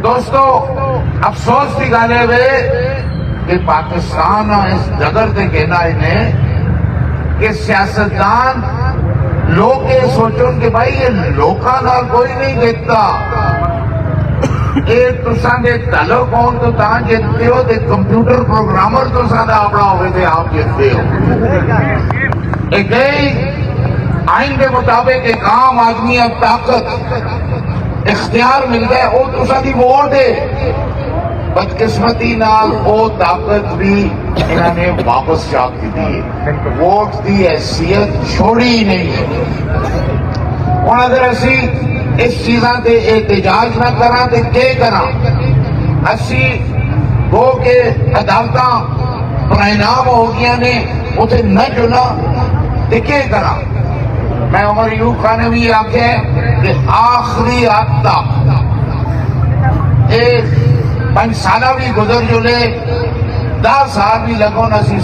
دوستو افسوس کی گل ہے کہ پاکستان اس جگر سے کہنا انہیں کہ سیاستدان لوگ یہ سوچن کہ بھائی یہ لوکاں نال کوئی نہیں دیکھتا، یہ تساں دے تعلق ہون تو تاں جیتتے ہو، تے کمپیوٹر پروگرامر تساں دا اپنا ہوئے تے آپ جیتتے ہو۔ ایک آئین کے مطابق ایک عام آدمی اب طاقت اختیار مل گئے، وہ تساں دی ووٹ ہے، بدقسمتی نال وہ طاقت بھی انہوں نے واپس چاک دی ہے، ووٹ دی حیثیت چھوڑی ہی نہیں ہے۔ اور اگر اسی اس چیزاں تے احتجاج نہ کراں تے کیا کراں؟ اسی گو کے عدالتاں پرائنام ہو گیا نے اتنے نہ چنا تے کیا کراں؟ میں عمر ایوب خان نے بھی آخیا ہے کہ آخری حد تک 5 سالہ بھی گزر جو لے 10 سال بھی لگو نہ سی